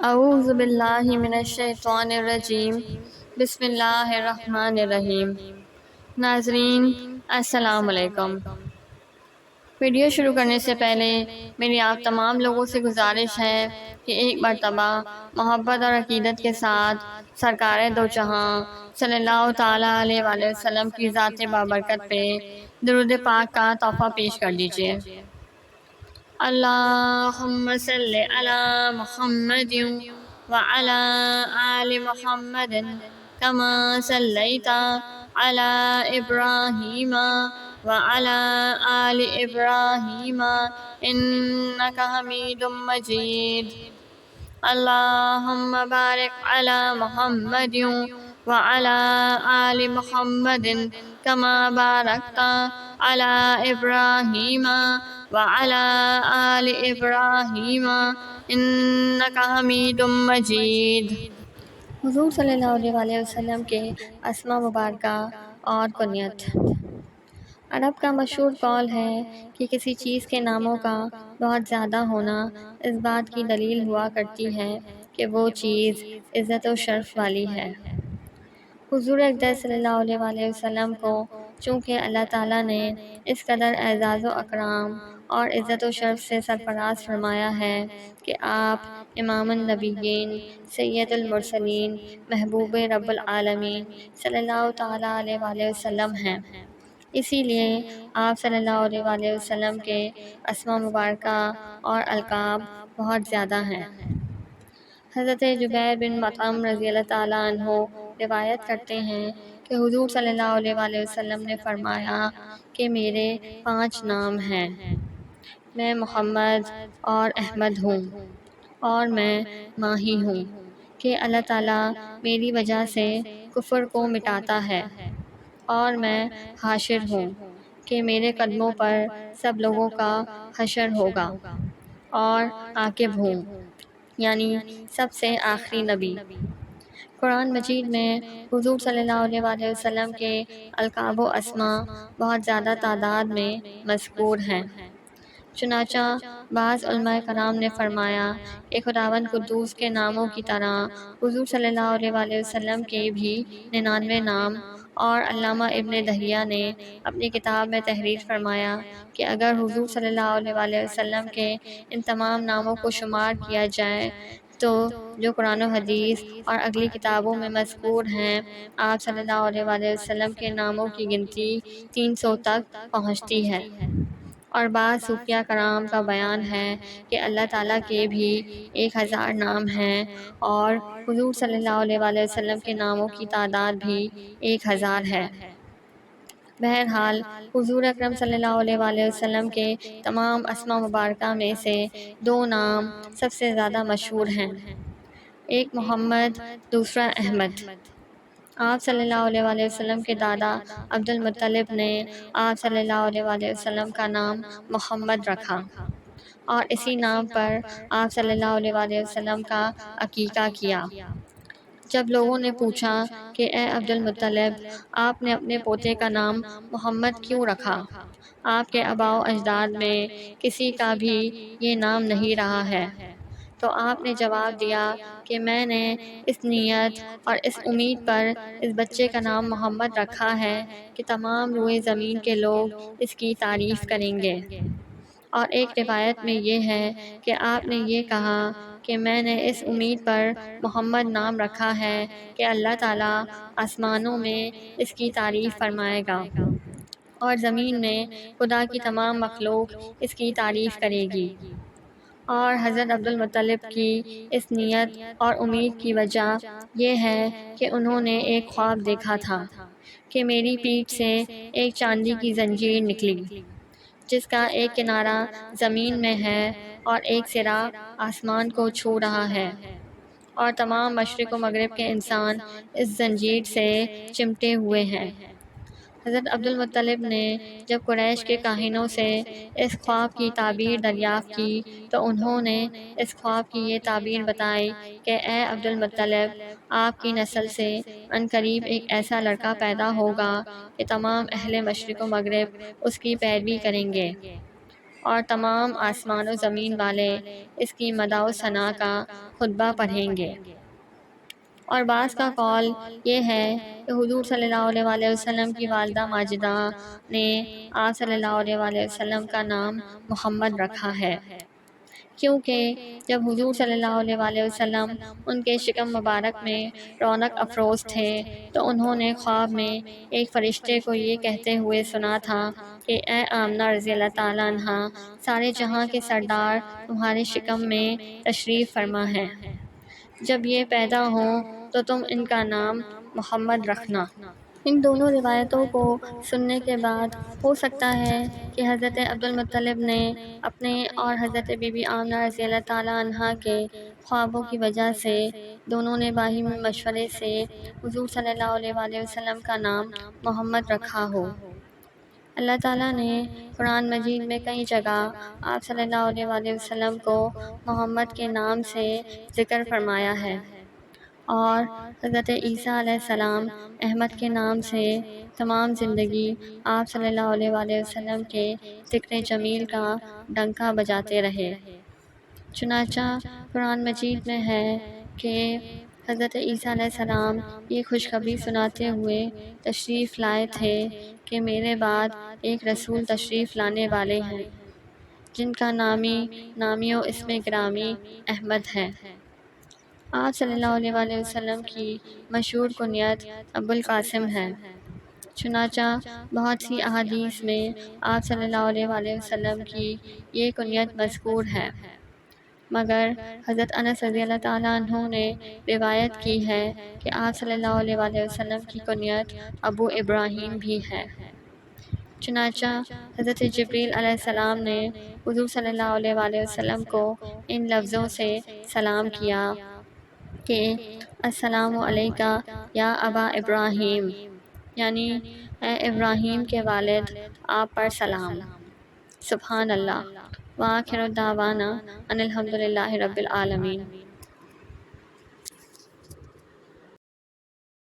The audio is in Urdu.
اعوذ باللہ من الشیطان الرجیم بسم اللہ الرحمن الرحیم۔ ناظرین السلام علیکم۔ ویڈیو شروع کرنے سے پہلے میری آپ تمام لوگوں سے گزارش ہے کہ ایک مرتبہ محبت اور عقیدت کے ساتھ سرکار دو جہاں صلی اللہ تعالیٰ علیہ وآلہ وسلم کی ذات بابرکت پہ درود پاک کا تحفہ پیش کر دیجیے۔ اللہم صلی علی محمد وعلی آل محمد کما صلیت علی ابراہیم وعلی آل ابراہیم انک حمید مجید۔ اللہم بارک علی محمد وعلی آل محمد کما بارکت علی ابراہیم وعلی آل ابراہیم انک حمید مجید۔ حضور صلی اللہ علیہ وآلہ وسلم کے اسماء مبارکہ اور کنیت۔ عرب کا مشہور قول ہے کہ کسی چیز کے ناموں کا بہت زیادہ ہونا اس بات کی دلیل ہوا کرتی ہے کہ وہ چیز عزت و شرف والی ہے۔ حضور اقدس صلی اللہ علیہ وآلہ وسلم کو چونکہ اللہ تعالیٰ نے اس قدر اعزاز و اکرام اور عزت و شرف سے سرفراز فرمایا ہے کہ آپ امام النبیین، سید المرسلین، محبوب رب العالمین صلی اللہ تعالیٰ علیہ وآلہ وسلم ہیں، اسی لیے آپ صلی اللہ علیہ وآلہ وسلم کے اسماء مبارکہ اور القاب بہت زیادہ ہیں۔ حضرت جبیر بن مطعم رضی اللہ تعالیٰ عنہ روایت کرتے ہیں کہ حضور صلی اللہ علیہ وآلہ وسلم نے فرمایا کہ میرے 5 نام ہیں، میں محمد اور احمد ہوں اور میں ماہی ہوں کہ اللہ تعالیٰ میری وجہ سے کفر کو مٹاتا ہے، اور میں حاشر ہوں کہ میرے قدموں پر سب لوگوں کا حشر ہوگا، اور عاقب ہوں یعنی سب سے آخری نبی۔ قرآن مجید میں حضور صلی اللہ علیہ وآلہ وسلم کے القاب و اسماء بہت زیادہ تعداد میں مذکور ہیں۔ چنانچہ بعض علماء کرام نے فرمایا کہ خداوند قدوس کے ناموں کی طرح حضور صلی اللہ علیہ وآلہ وسلم کے بھی 99 نام، اور علامہ ابن دہیہ نے اپنی کتاب میں تحریر فرمایا کہ اگر حضور صلی اللہ علیہ وآلہ وسلم کے ان تمام ناموں کو شمار کیا جائے تو جو قرآن و حدیث اور اگلی کتابوں میں مذکور ہیں، آپ صلی اللہ علیہ وآلہ وسلم کے ناموں کی گنتی 300 تک پہنچتی ہے۔ اور بعض صوفیہ کرام کا بیان ہے کہ اللہ تعالیٰ کے بھی 1000 نام ہیں، اور حضور صلی اللہ علیہ وآلہ وسلم کے ناموں کی تعداد بھی 1000 ہے۔ بہرحال حضور اکرم صلی اللہ علیہ وآلہ وسلم کے تمام اسماء مبارکہ میں سے 2 نام سب سے زیادہ مشہور ہیں، ایک محمد، دوسرا احمد۔ آپ صلی اللہ علیہ وآلہ وسلم کے دادا عبد المطلب نے آپ صلی اللہ علیہ وآلہ وسلم کا نام محمد رکھا، اور اسی نام پر آپ صلی اللہ علیہ وآلہ وسلم کا عقیقہ کیا۔ جب لوگوں نے پوچھا کہ اے عبد المطلب، آپ نے اپنے پوتے کا نام محمد کیوں رکھا؟ آپ کے آباء و اجداد میں کسی کا بھی یہ نام نہیں رہا ہے، تو آپ نے جواب دیا کہ میں نے اس نیت اور اس امید پر اس بچے کا نام محمد رکھا ہے کہ تمام روئے زمین کے لوگ اس کی تعریف کریں گے۔ اور ایک روایت میں یہ ہے کہ آپ نے یہ کہا کہ میں نے اس امید پر محمد نام رکھا ہے کہ اللہ تعالیٰ آسمانوں میں اس کی تعریف فرمائے گا، اور زمین میں خدا کی تمام مخلوق اس کی تعریف کرے گی۔ اور حضرت عبد المطلب کی اس نیت اور امید کی وجہ یہ ہے کہ انہوں نے ایک خواب دیکھا تھا کہ میری پیٹھ سے ایک چاندی کی زنجیر نکلی، جس کا ایک کنارہ زمین میں ہے اور ایک سرا آسمان کو چھو رہا ہے، اور تمام مشرق و مغرب کے انسان اس زنجیر سے چمٹے ہوئے ہیں۔ حضرت عبد المطلب نے جب قریش کے کاہنوں سے اس خواب کی تعبیر دریافت کی تو انہوں نے اس خواب کی یہ تعبیر بتائی کہ اے عبد المطلب، آپ کی نسل سے عنقریب ایک ایسا لڑکا پیدا ہوگا کہ تمام اہل مشرق و مغرب اس کی پیروی کریں گے۔ اور تمام آسمان و زمین والے اس کی مدح و ثنا کا خطبہ پڑھیں گے۔ اور بعض کا قول یہ ہے کہ حضور صلی اللہ علیہ وآلہ وسلم کی والدہ ماجدہ نے آپ صلی اللہ علیہ وآلہ وسلم کا نام محمد رکھا ہے، کیونکہ جب حضور صلی اللہ علیہ وآلہ وسلم ان کے شکم مبارک میں رونق افروز تھے تو انہوں نے خواب میں ایک فرشتے کو یہ کہتے ہوئے سنا تھا کہ اے آمنہ رضی اللہ تعالیٰ عنہا، سارے جہاں کے سردار تمہارے شکم میں تشریف فرما ہے، جب یہ پیدا ہوں تو تم ان کا نام محمد رکھنا۔ ان دونوں روایتوں کو سننے کے بعد ہو سکتا ہے کہ حضرت عبدالمطلب نے اپنے اور حضرت بی بی آمنہ رضی اللہ تعالیٰ عنہا کے خوابوں کی وجہ سے دونوں نے باہمی مشورے سے حضور صلی اللہ علیہ وآلہ وسلم کا نام محمد رکھا ہو۔ اللہ تعالیٰ نے قرآن مجید میں کئی جگہ آپ صلی اللہ علیہ وآلہ وسلم کو محمد کے نام سے ذکر فرمایا ہے، اور حضرت عیسیٰ علیہ السلام احمد کے نام سے تمام زندگی آپ صلی اللہ علیہ وآلہ وسلم کے ذکر جمیل کا ڈنکا بجاتے رہے۔ چنانچہ قرآن مجید میں ہے کہ حضرت عیسیٰ علیہ السلام یہ خوشخبری سناتے ہوئے تشریف لائے تھے کہ میرے بعد ایک رسول تشریف لانے والے ہیں جن کا نامی و اسم گرامی احمد ہے۔ آپ صلی اللہ علیہ وآلہ وسلم کی مشہور کنیت ابو القاسم ہے، چنانچہ بہت سی احادیث میں آپ صلی اللہ علیہ وآلہ وسلم کی یہ کنیت مذکور ہے، مگر حضرت انس رضی اللہ تعالیٰ عنہ نے روایت کی ہے کہ آپ صلی اللہ علیہ وآلہ وسلم کی کنیت ابو ابراہیم بھی ہے۔ چنانچہ حضرت جبریل علیہ السلام نے حضور صلی اللہ علیہ وآلہ وسلم کو ان لفظوں سے سلام کیا کہ السلام علیکہ یا ابا ابراہیم، یعنی اے ابراہیم کے والد، آپ پر سلام۔ سبحان اللہ۔ وآخر دعوانا ان الحمد للہ رب العالمین۔